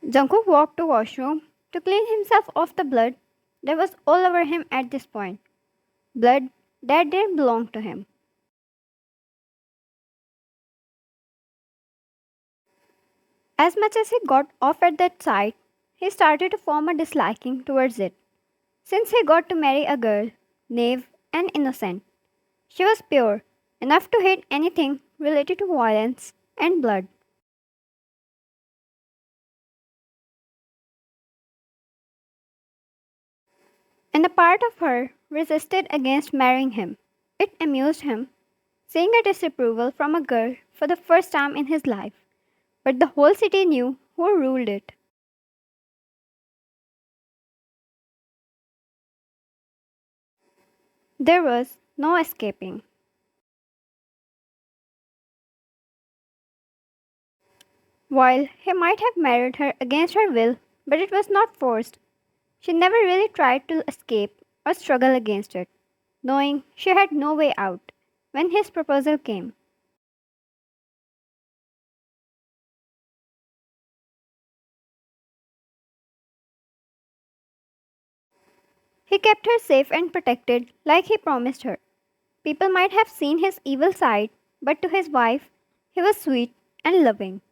Jungkook walked to washroom to clean himself of the blood that was all over him at this point. Blood that didn't belong to him. As much as he got off at that sight, he started to form a disliking towards it. Since he got to marry a girl, naive and innocent, she was pure enough to hate anything related to violence and blood. And a part of her resisted against marrying him. It amused him, seeing a disapproval from a girl for the first time in his life. But the whole city knew who ruled it. There was no escaping. While he might have married her against her will, but it was not forced, she never really tried to escape or struggle against it, knowing she had no way out when his proposal came. He kept her safe and protected like he promised her. People might have seen his evil side, but to his wife, he was sweet and loving.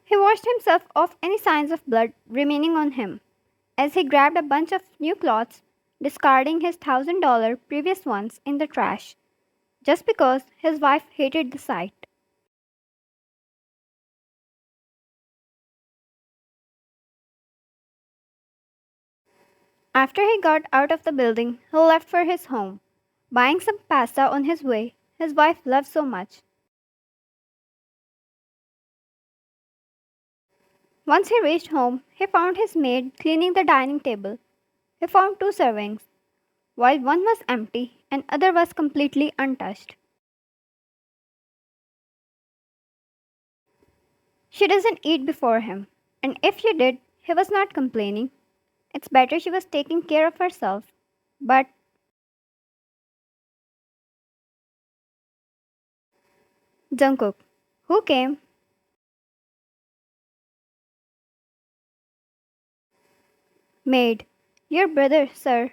He washed himself of any signs of blood remaining on him as he grabbed a bunch of new clothes, discarding his $1,000 previous ones in the trash, just because his wife hated the sight. After he got out of the building, he left for his home, buying some pasta on his way his wife loved so much. Once he reached home, he found his maid cleaning the dining table. He found two servings, while one was empty and other was completely untouched. She doesn't eat before him, and if she did, he was not complaining. It's better she was taking care of herself. But Jungkook, who came, maid, your brother, sir.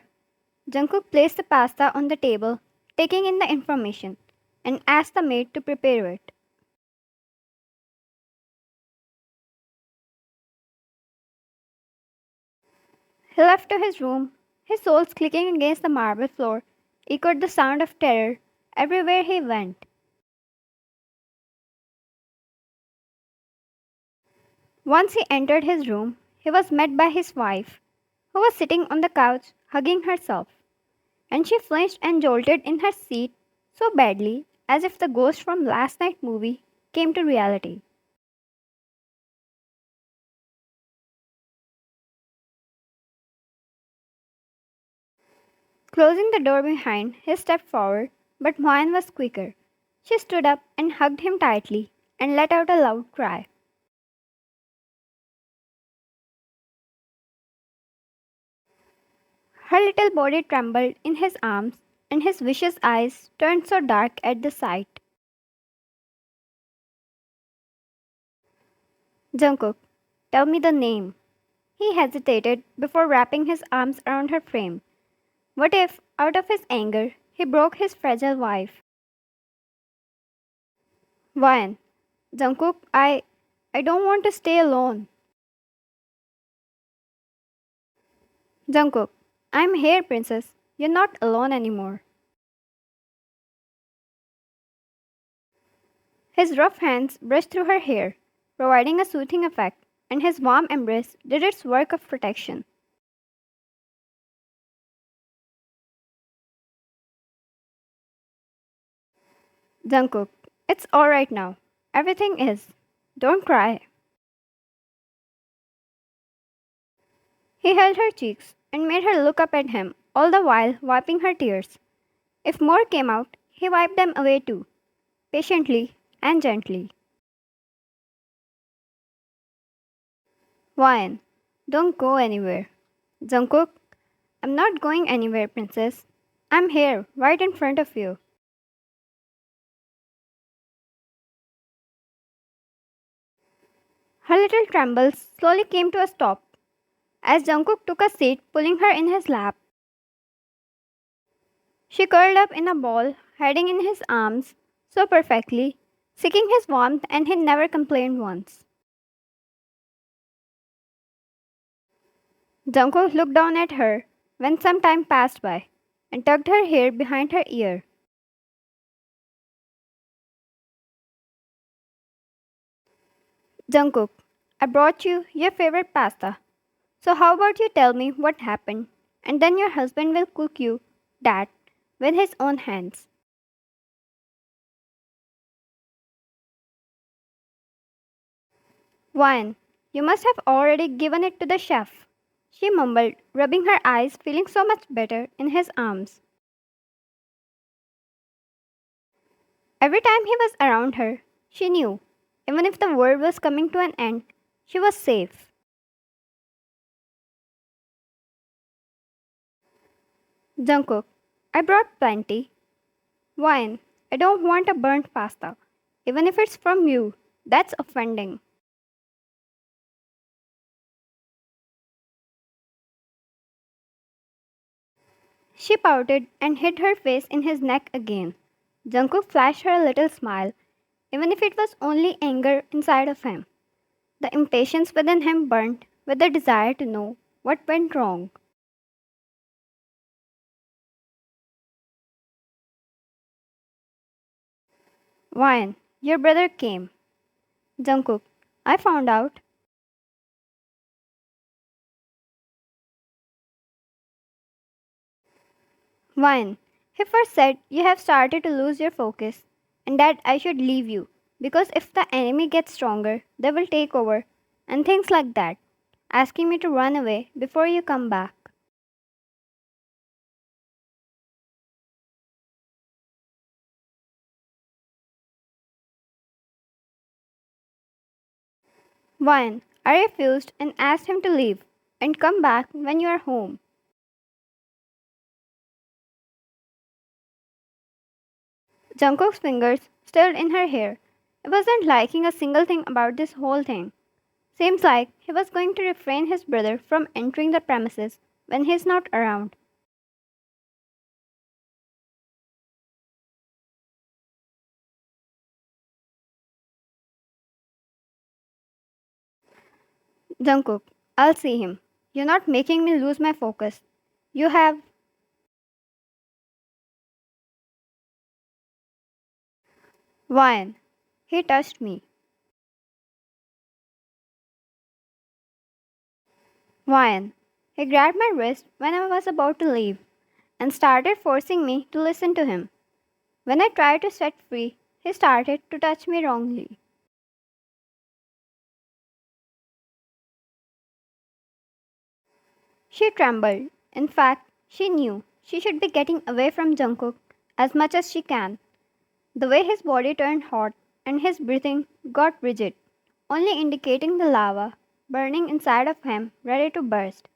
Jungkook placed the pasta on the table, taking in the information, and asked the maid to prepare it. He left to his room, his soles clicking against the marble floor, echoed the sound of terror everywhere he went. Once he entered his room, he was met by his wife, who was sitting on the couch hugging herself, and she flinched and jolted in her seat so badly as if the ghost from last night's movie came to reality. Closing the door behind, he stepped forward, but mine was quicker. She stood up and hugged him tightly and let out a loud cry. Her little body trembled in his arms, and his vicious eyes turned so dark at the sight. Jungkook, tell me the name. He hesitated before wrapping his arms around her frame. What if, out of his anger, he broke his fragile wife? Why? Jungkook, I don't want to stay alone. Jungkook, I'm here, princess. You're not alone anymore. His rough hands brushed through her hair, providing a soothing effect, and his warm embrace did its work of protection. Jungkook, it's alright now. Everything is. Don't cry. He held her cheeks and made her look up at him, all the while wiping her tears. If more came out, he wiped them away too, patiently and gently. Wine, don't go anywhere. Jungkook, I'm not going anywhere, princess. I'm here, right in front of you. Her little trembles slowly came to a stop as Jungkook took a seat, pulling her in his lap. She curled up in a ball, hiding in his arms so perfectly, seeking his warmth, and he never complained once. Jungkook looked down at her when some time passed by and tucked her hair behind her ear. Jungkook, I brought you your favorite pasta. So how about you tell me what happened and then your husband will cook you that with his own hands. Wine, you must have already given it to the chef, she mumbled, rubbing her eyes, feeling so much better in his arms. Every time he was around her, she knew, even if the world was coming to an end, she was safe. Jungkook, I brought plenty. Wine, I don't want a burnt pasta, even if it's from you. That's offending. She pouted and hid her face in his neck again. Jungkook flashed her a little smile, even if it was only anger inside of him. The impatience within him burnt with the desire to know what went wrong. Wine, your brother came. Jungkook, I found out. Wine, he first said you have started to lose your focus and that I should leave you because if the enemy gets stronger, they will take over and things like that, asking me to run away before you come back. Wine, I refused and asked him to leave and come back when you are home. Jungkook's fingers stirred in her hair. He wasn't liking a single thing about this whole thing. Seems like he was going to refrain his brother from entering the premises when he's not around. Jungkook, I'll see him. You're not making me lose my focus. You have wine. He touched me. Wine. He grabbed my wrist when I was about to leave and started forcing me to listen to him. When I tried to set free, he started to touch me wrongly. She trembled. In fact, she knew she should be getting away from Jungkook as much as she can. The way his body turned hot and his breathing got rigid, only indicating the lava burning inside of him, ready to burst.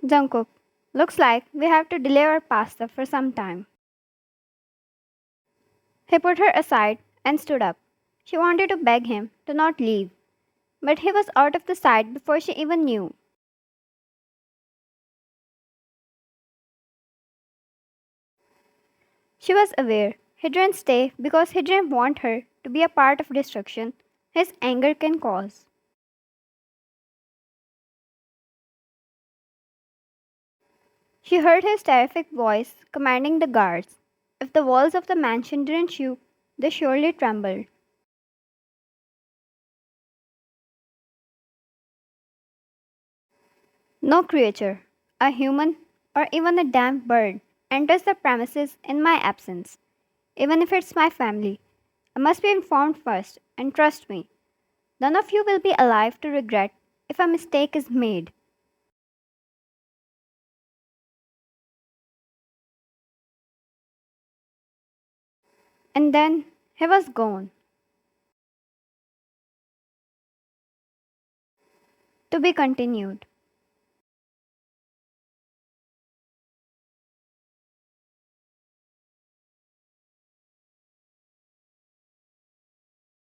Jungkook, looks like we have to delay our pasta for some time. He put her aside and stood up. She wanted to beg him to not leave, but he was out of the sight before she even knew. She was aware he didn't stay because he didn't want her to be a part of destruction his anger can cause. She heard his terrific voice commanding the guards. If the walls of the mansion didn't shook, they surely trembled. No creature, a human, or even a damn bird, enters the premises in my absence, even if it's my family. I must be informed first, and trust me, none of you will be alive to regret if a mistake is made. And then he was gone, to be continued.